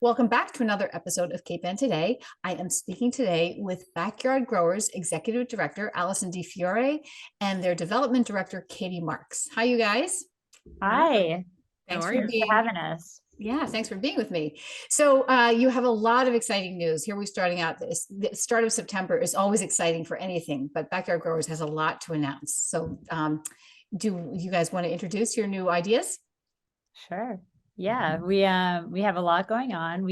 Welcome back to another episode of Cape Ann Today. I am speaking today with Backyard Growers Executive Director Alison Difiore and their Development Director Katy Marques. Hi, you guys. Hi, Thanks how are for you? Thanks for being. having us. Yeah, thanks for being with me. So you have a lot of exciting news. Here we're starting out. The start of September is always exciting for anything, but Backyard Growers has a lot to announce. So do you guys want to introduce your new ideas? Sure. Yeah, we have a lot going on.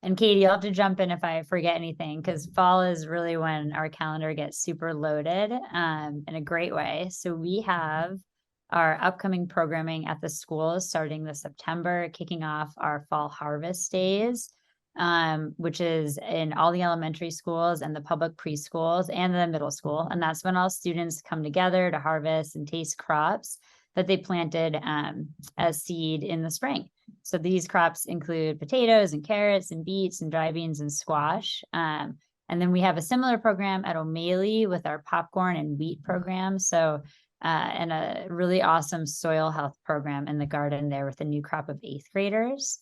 And Katy, you'll have to jump in if I forget anything, because fall is really when our calendar gets super loaded in a great way. So we have our upcoming programming at the schools starting this September, kicking off our fall harvest days, which is in all the elementary schools and the public preschools and the middle school. And that's when all students come together to harvest and taste crops that they planted as seed in the spring. So these crops include potatoes and carrots and beets and dry beans and squash. And then we have a similar program at O'Malley with our popcorn and wheat program. So and a really awesome soil health program in the garden there with a new crop of 8th graders.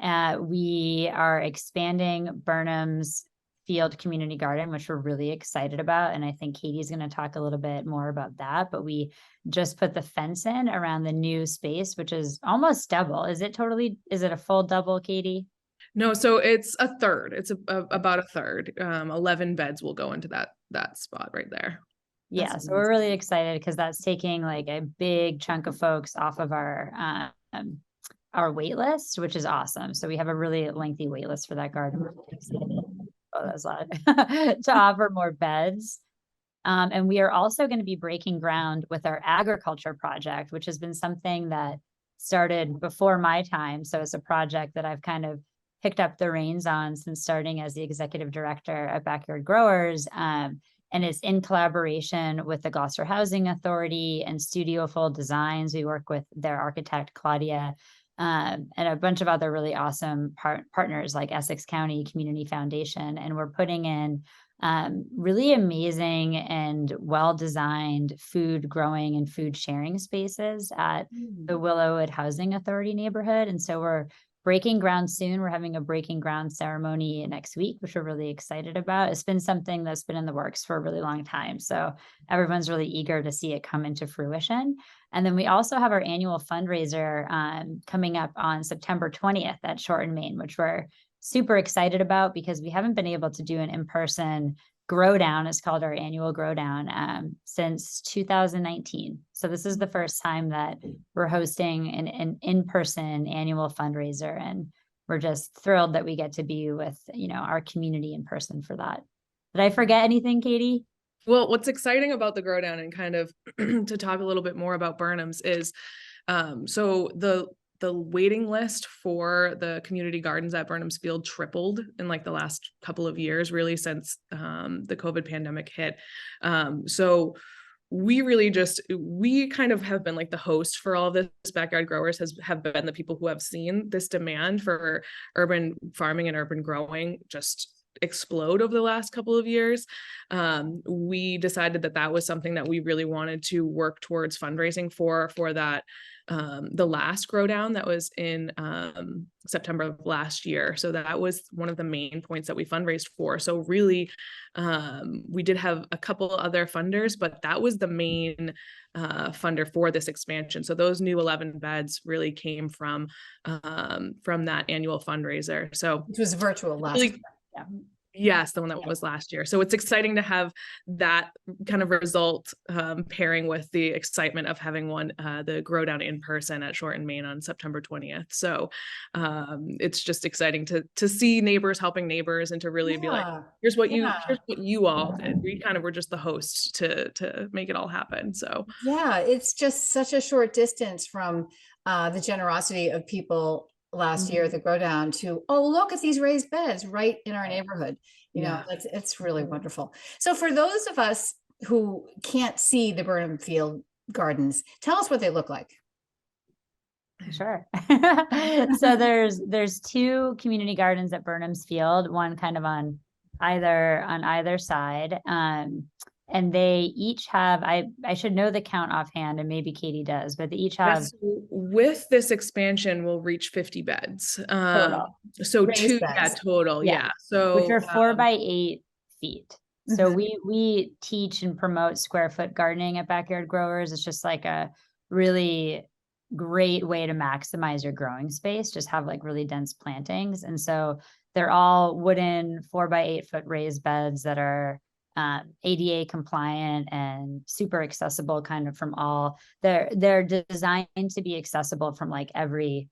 We are expanding Burnham's field community garden, which we're really excited about. And I think Katy's going to talk a little bit more about that, but we just put the fence in around the new space, which is almost double. Is it a full double, Katy? No, so it's a third. It's about a third. 11 beds will go into that spot right there. Yeah, so we're really excited because that's taking like a big chunk of folks off of our wait list, which is awesome. So we have a really lengthy wait list for that garden. We're really excited. Oh, that was loud. To offer more beds. And we are also going to be breaking ground with our agriculture project, which has been something that started before my time. So it's a project that I've kind of picked up the reins on since starting as the executive director at Backyard Growers. And it's in collaboration with the Gloucester Housing Authority and Studio Full Designs. We work with their architect, Claudia, and a bunch of other really awesome partners like Essex County Community Foundation. And we're putting in really amazing and well-designed food growing and food sharing spaces at the Willowood Housing Authority neighborhood. And so we're breaking ground soon. We're having a breaking ground ceremony next week, which we're really excited about. It's been something that's been in the works for a really long time. So everyone's really eager to see it come into fruition. And then we also have our annual fundraiser coming up on September 20th at Shorten, Maine, which we're super excited about because we haven't been able to do an in-person grow down. It's called our annual grow down since 2019. So this is the first time that we're hosting an in-person annual fundraiser, and we're just thrilled that we get to be with our community in person for that. Did I forget anything, Katy? Well, what's exciting about the grow down and kind of to talk a little bit more about Burnham's is so the waiting list for the community gardens at Burnham's Field tripled in like the last couple of years, really since the COVID pandemic hit. So we kind of have been like the host for all of this. Backyard Growers have been the people who have seen this demand for urban farming and urban growing just explode over the last couple of years. We decided that was something that we really wanted to work towards fundraising for that. The last grow down that was in September of last year. So that was one of the main points that we fundraised for. So really, we did have a couple other funders, but that was the main funder for this expansion. So those new 11 beds really came from that annual fundraiser. So It was virtual last year. Yeah. Yes, the one that was last year. So it's exciting to have that kind of result pairing with the excitement of having the grow down in person at Shorten, Maine on September 20th. So it's just exciting to see neighbors helping neighbors and to really be like, here's what you all did. We kind of were just the hosts to make it all happen. So yeah, it's just such a short distance from the generosity of people last year, the grow down to, oh, look at these raised beds right in our neighborhood. It's really wonderful. So for those of us who can't see the Burnham Field Gardens, tell us what they look like. Sure. So there's 2 community gardens at Burnham's Field, one kind of on either side. and they each have, I should know the count offhand, and maybe Katie does, but they each have Yes, so with this expansion, we'll reach 50 beds. total. So Raised two, yeah, beds. total, Yeah. yeah. So which are 4 by 8 feet. So Mhm. we teach and promote square foot gardening at Backyard Growers. It's just like a really great way to maximize your growing space, just have like really dense plantings. And so they're all wooden 4 by 8 foot raised beds that are ADA compliant and super accessible kind of from all. They're designed to be accessible from like every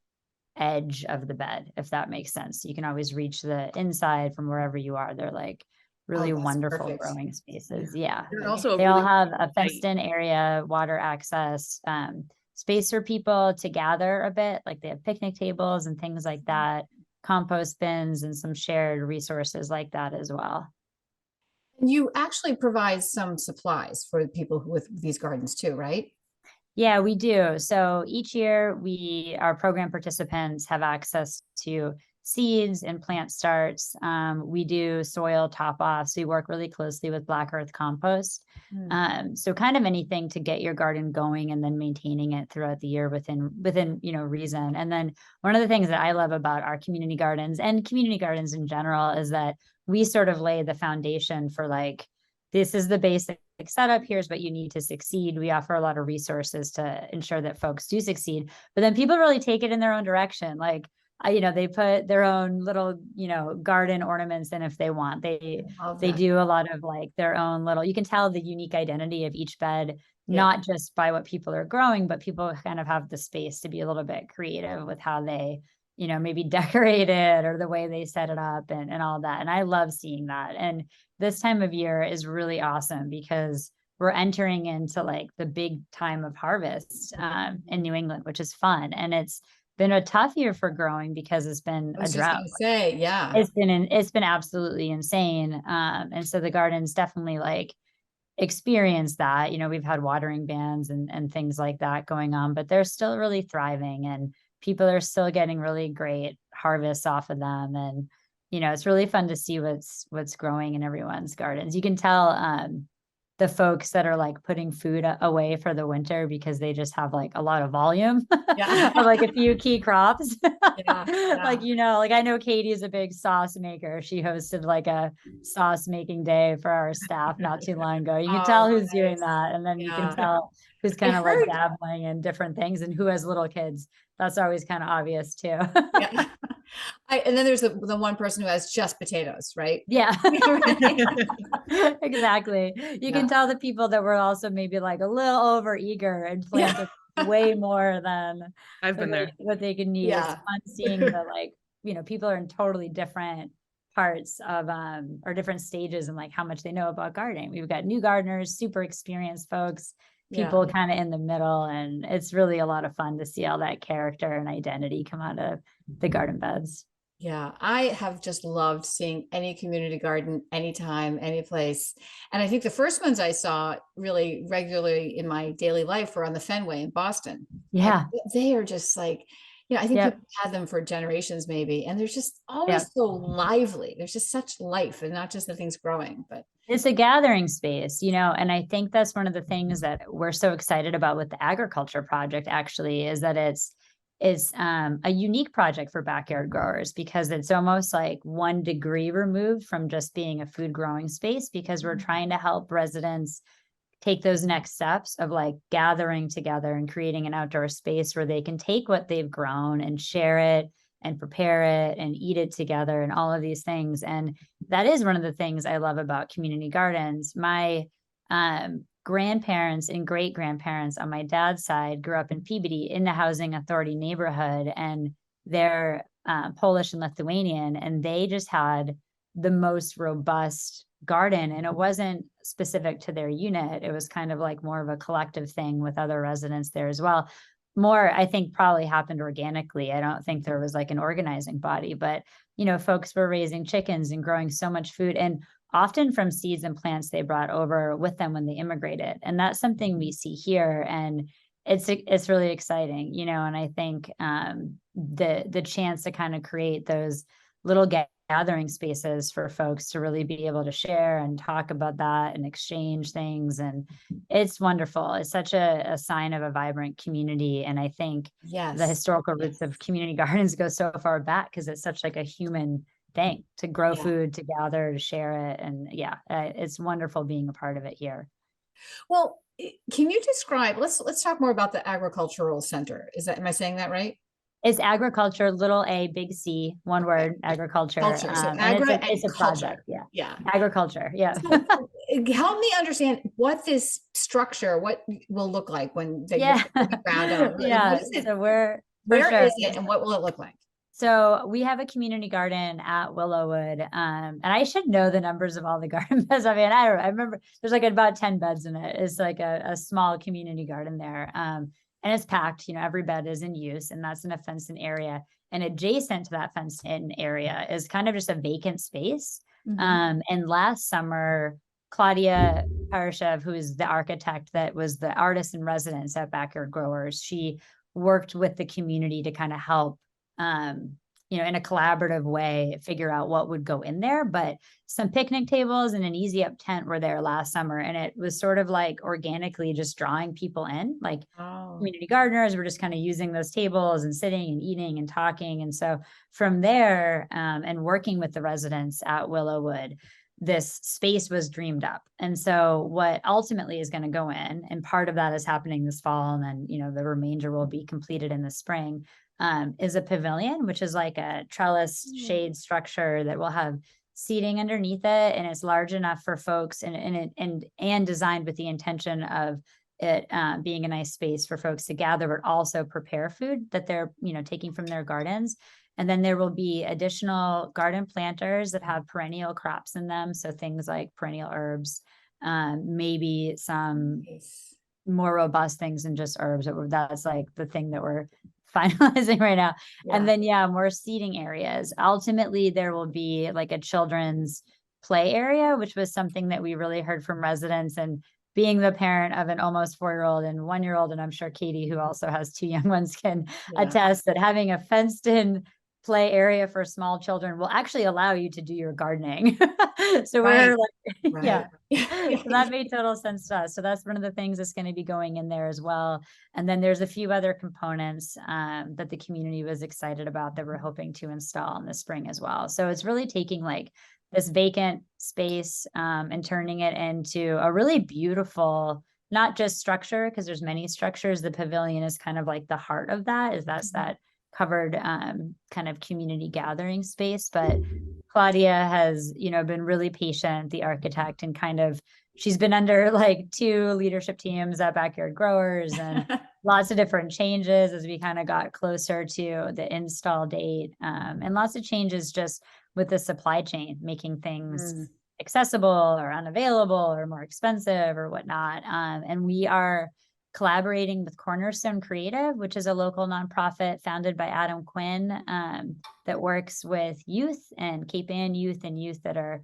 edge of the bed, if that makes sense. You can always reach the inside from wherever you are. They're like really Oh, that's wonderful perfect. growing spaces. Yeah. they're also They all really have a light. fenced in area, water access, space for people to gather a bit. Like they have picnic tables and things like that, compost bins and some shared resources like that as well. And you actually provide some supplies for people with these gardens too, right? Yeah, we do. So each year our program participants have access to seeds and plant starts. We do soil top offs. We work really closely with Black Earth Compost. So kind of anything to get your garden going and then maintaining it throughout the year within reason. And then one of the things that I love about our community gardens and community gardens in general is that we sort of lay the foundation for like, this is the basic setup. Here's what you need to succeed. We offer a lot of resources to ensure that folks do succeed, but then people really take it in their own direction. Like, they put their own little, garden ornaments in if they want. They do a lot of like their own little, you can tell the unique identity of each bed, not just by what people are growing, but people kind of have the space to be a little bit creative with how they, maybe decorate it or the way they set it up and all that. And I love seeing that. And this time of year is really awesome because we're entering into like the big time of harvest in New England, which is fun. And it's been a tough year for growing because it's been a drought. Say, yeah. It's been absolutely insane. And so the gardens definitely like experienced that. We've had watering bans and things like that going on, but they're still really thriving and people are still getting really great harvests off of them. And it's really fun to see what's growing in everyone's gardens. You can tell the folks that are like putting food away for the winter because they just have like a lot of volume of like a few key crops. Like, like I know Katie is a big sauce maker. She hosted like a sauce making day for our staff not too long ago. You can tell who's doing that. And then you can tell who's kind of like dabbling in different things and who has little kids. That's always kind of obvious too. And then there's the one person who has just potatoes, right? Yeah. Exactly. You can tell the people that were also maybe like a little over eager and planted way more than I've been there. what they could need. It's fun seeing the like, people are in totally different parts of or different stages and like how much they know about gardening. We've got new gardeners, super experienced folks, people kind of in the middle, and it's really a lot of fun to see all that character and identity come out of the garden beds. Yeah, I have just loved seeing any community garden, anytime, any place. And I think the first ones I saw really regularly in my daily life were on the Fenway in Boston. Yeah. And they are just like, I think people had them for generations maybe, and they're just always so lively. There's just such life and not just the things growing, but it's a gathering space, and I think that's one of the things that we're so excited about with the agriculture project actually is that it's a unique project for backyard growers because it's almost like 1 degree removed from just being a food growing space because we're trying to help residents take those next steps of like gathering together and creating an outdoor space where they can take what they've grown and share it and prepare it and eat it together and all of these things. And that is one of the things I love about community gardens. My grandparents and great grandparents on my dad's side grew up in Peabody in the Housing Authority neighborhood, and they're Polish and Lithuanian, and they just had the most robust garden. And it wasn't specific to their unit. It was kind of like more of a collective thing with other residents there as well. More, I think, probably happened organically. I don't think there was like an organizing body, but folks were raising chickens and growing so much food, and often from seeds and plants they brought over with them when they immigrated. And that's something we see here, and it's really exciting, and I think the chance to kind of create those little gathering spaces for folks to really be able to share and talk about that and exchange things. And it's wonderful. It's such a sign of a vibrant community. And I think the historical roots of community gardens go so far back because it's such like a human thing to grow food, to gather, to share it. And it's wonderful being a part of it here. Well, can you describe, let's talk more about the agricultural center. Am I saying that right? It's agriculture, little a, big C, one word, agriculture. So it's a project. Yeah. Agriculture. Yeah. So, help me understand what this structure, what will look like when they get the ground up. Yeah. So where is it and what will it look like? So we have a community garden at Willowood, and I should know the numbers of all the garden beds. I mean, I remember there's like about 10 beds in it. It's like a small community garden there. And it's packed, every bed is in use, and that's in a fenced-in area. And adjacent to that fenced-in area is kind of just a vacant space. And last summer, Claudia Parashev, who is the architect that was the artist in residence at Backyard Growers, she worked with the community to kind of help, in a collaborative way, figure out what would go in there. But some picnic tables and an easy up tent were there last summer. And it was sort of like organically just drawing people in, like community gardeners were just kind of using those tables and sitting and eating and talking. And so from there, and working with the residents at Willowood, this space was dreamed up. And so what ultimately is going to go in, and part of that is happening this fall, and then, the remainder will be completed in the spring, is a pavilion, which is like a trellis shade structure that will have seating underneath it. And it's large enough for folks and designed with the intention of it being a nice space for folks to gather, but also prepare food that they're, taking from their gardens. And then there will be additional garden planters that have perennial crops in them. So things like perennial herbs, maybe some more robust things than just herbs. That's like the thing that we're finalizing right now. And then, more seating areas. Ultimately, there will be like a children's play area, which was something that we really heard from residents. And being the parent of an almost 4-year-old and 1-year-old, and I'm sure Katie, who also has 2 young ones, can attest that having a fenced in play area for small children will actually allow you to do your gardening. So we're like, so that made total sense to us. So that's one of the things that's going to be going in there as well. And then there's a few other components that the community was excited about that we're hoping to install in the spring as well. So it's really taking like this vacant space and turning it into a really beautiful, not just structure, because there's many structures. The pavilion is kind of like the heart of that, that's that covered kind of community gathering space. But Claudia has, been really patient, the architect, and kind of, she's been under like 2 leadership teams at Backyard Growers and lots of different changes as we kind of got closer to the install date, and lots of changes just with the supply chain, making things accessible or unavailable or more expensive or whatnot. And we are collaborating with Cornerstone Creative, which is a local nonprofit founded by Adam Quinn, that works with youth and Cape Ann youth and youth that are,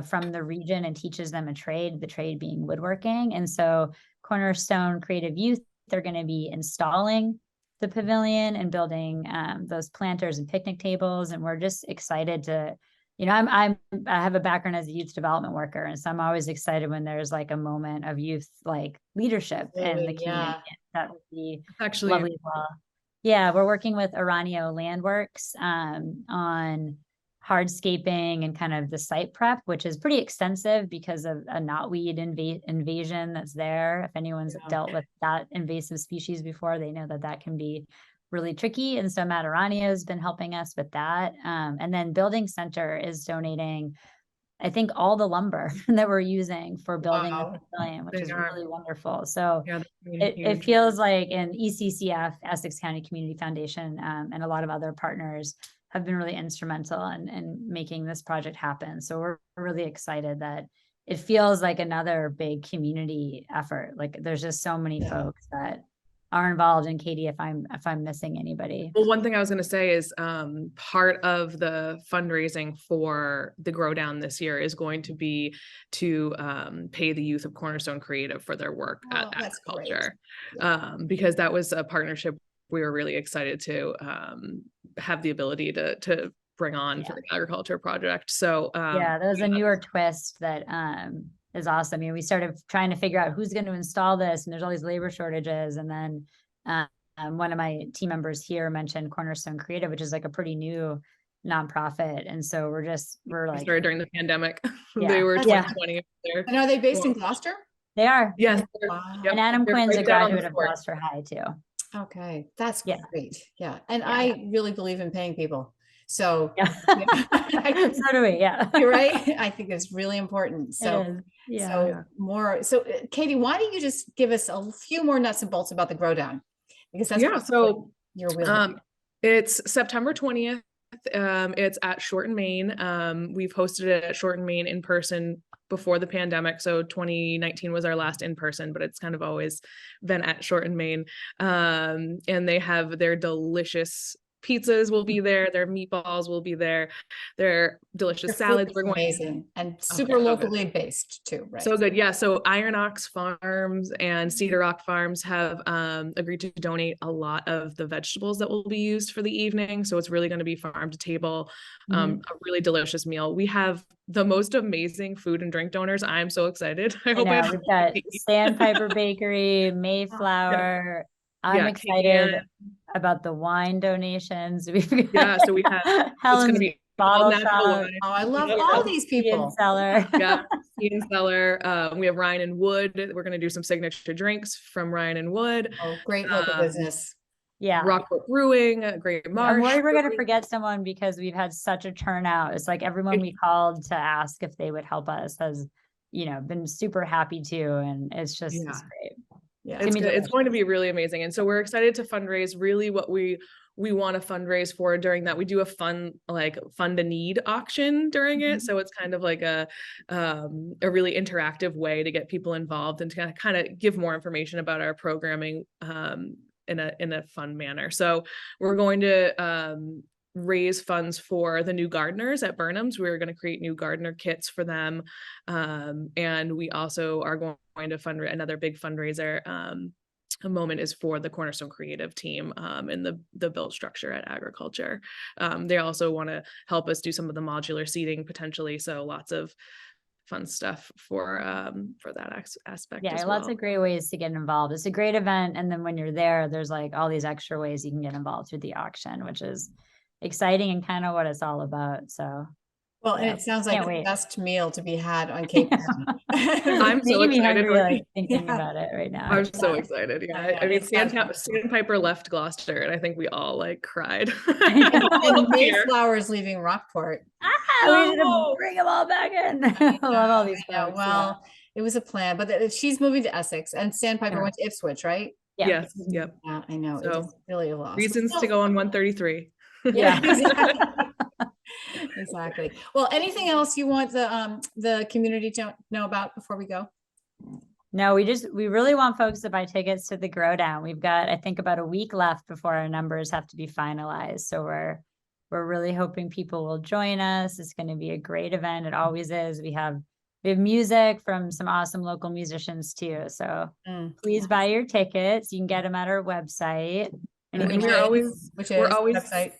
from the region, and teaches them a trade, the trade being woodworking. And so Cornerstone Creative Youth, they're going to be installing the pavilion and building those planters and picnic tables. And we're just excited to, I have a background as a youth development worker. And so I'm always excited when there's like a moment of youth, like leadership in the community. That would be actually lovely as well. Yeah, we're working with Aranio Landworks on hardscaping and kind of the site prep, which is pretty extensive because of a knotweed invasion that's there. If anyone's dealt with that invasive species before, they know that can be really tricky. And so Matt Aranio has been helping us with that. And then Building Center is donating, I think, all the lumber that we're using for building the pavilion, which is really wonderful. So it feels like an ECCF, Essex County Community Foundation, and a lot of other partners have been really instrumental in making this project happen. So we're really excited that it feels like another big community effort. Like there's just so many folks that are involved. And Katie, if I'm missing anybody. Well, one thing I was going to say is part of the fundraising for the Grow Down this year is going to be to pay the youth of Cornerstone Creative for their work at agriculture, because that was a partnership we were really excited to have the ability to bring on for the agriculture project. So yeah, that was a newer twist that is awesome. I mean, we started trying to figure out who's going to install this, and there's all these labor shortages. And then one of my team members here mentioned Cornerstone Creative, which is like a pretty new nonprofit. And so we're like, started during the pandemic. Yeah. They were Yeah. 2020 there. And are they based in Gloucester? They are. Yes. Wow. Yep. And Adam They're Quinn's right a down on the graduate of court. Gloucester High too. Okay, that's Yeah. great. Yeah, and Yeah. I really believe in paying people. So Yeah. yeah. So do we. Yeah. You're right. I think it's really important. So, It is. Yeah. so more. So, Katie, why don't you just give us a few more nuts and bolts about the Grow Down? Because that's So your wheel. it's September 20th. It's at Shorten, Maine. We've hosted it at Shorten, Maine in person before the pandemic. So 2019 was our last in person, but it's kind of always been at Shorten, Maine. And they have their delicious pizzas will be there. Their meatballs will be there. Their delicious salads. We're amazing and super Okay, locally based too, right? So good. Yeah. So Iron Ox Farms and Cedar Rock Farms have agreed to donate a lot of the vegetables that will be used for the evening. So it's really going to be farm to table, a really delicious meal. We have the most amazing food and drink donors. I'm so excited. I hope We've got Sandpiper Bakery, Mayflower. I'm excited about the wine donations. So we have Helen's going to be bottle natural shop. wine. Oh, I love all these people. Cellar. Yeah, Seed and Cellar. We have Ryan and Wood. We're going to do some signature drinks from Ryan and Wood. Oh, great local business. Yeah. Rockport Brewing, Great Marsh. I'm worried we're going to forget someone because we've had such a turnout. It's like everyone we called to ask if they would help us has, been super happy to. And it's just it's great. Yeah, it's going to be really amazing. And so we're excited to fundraise really what we want to fundraise for during that. We do a fund a need auction during it. So it's kind of like a really interactive way to get people involved and to kind of give more information about our programming in a fun manner. So we're going to raise funds for the new gardeners at Burnham's. We're going to create new gardener kits for them. And we also are going to fund another big fundraiser. A moment is for the Cornerstone Creative team in the build structure at agriculture. They also want to help us do some of the modular seating potentially. So lots of fun stuff for that aspect. Yeah, as lots well. of great ways to get involved. It's a great event. And then when you're there, there's like all these extra ways you can get involved through the auction, which is exciting and kind of what it's all about. So well, and it sounds like the best meal to be had on Cape Town. I'm so excited. Thinking about it right now. I'm so excited. Yeah, I mean, Sandpiper left Gloucester, and I think we all cried. And Mayflower's leaving Rockport. We should bring them all back in. I love all these. Well, it was a plan, but she's moving to Essex, and Sandpiper went to Ipswich, right? Yeah. Yes. Yep. Yeah, I know. So, it's really a loss. Reasons to go on 133. Yeah. Exactly. Well, anything else you want the community to know about before we go? No, we really want folks to buy tickets to the Grow Down. We've got, I think, about a week left before our numbers have to be finalized. So we're really hoping people will join us. It's going to be a great event. It always is. We have music from some awesome local musicians too. So please buy your tickets. You can get them at our website. And we're always website.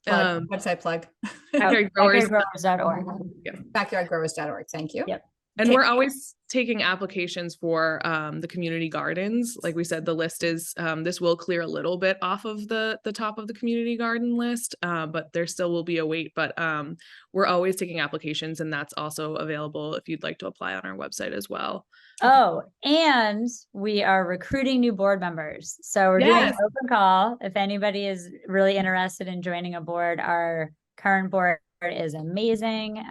Website plug. Backyardgrowers.org. Yeah. Backyardgrowers.org. Thank you. Yep. And we're always taking applications for the community gardens. Like we said, the list is this will clear a little bit off of the top of the community garden list, but there still will be a wait. But we're always taking applications, and that's also available if you'd like to apply on our website as well. Oh, and we are recruiting new board members. So we're doing an open call. If anybody is really interested in joining a board, our current board is amazing.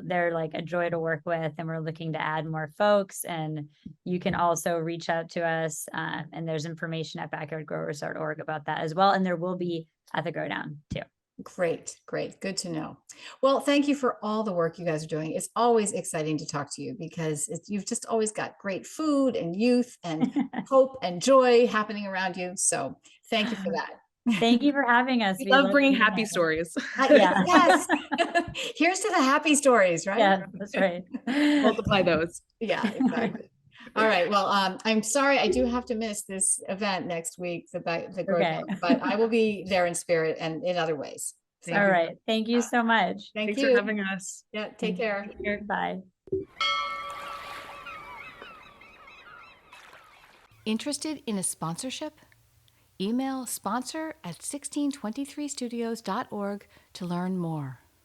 They're like a joy to work with, and we're looking to add more folks. And you can also reach out to us, and there's information at backyardgrowers.org about that as well. And there will be at the Grow Down too. Great. Good to know. Well, thank you for all the work you guys are doing. It's always exciting to talk to you because you've just always got great food and youth and hope and joy happening around you. So thank you for that. Thank you for having us. We love bringing happy stories. Yes. Here's to the happy stories, right? Yeah, that's right. Multiply those. Yeah, exactly. All right. Well, I'm sorry I do have to miss this event next week, the Grow Down, but I will be there in spirit and in other ways. Thank All you. right. Thank you so much. Thank Thanks you. for having us. Yeah, take care. Bye. Interested in a sponsorship? Email sponsor@1623studios.org to learn more.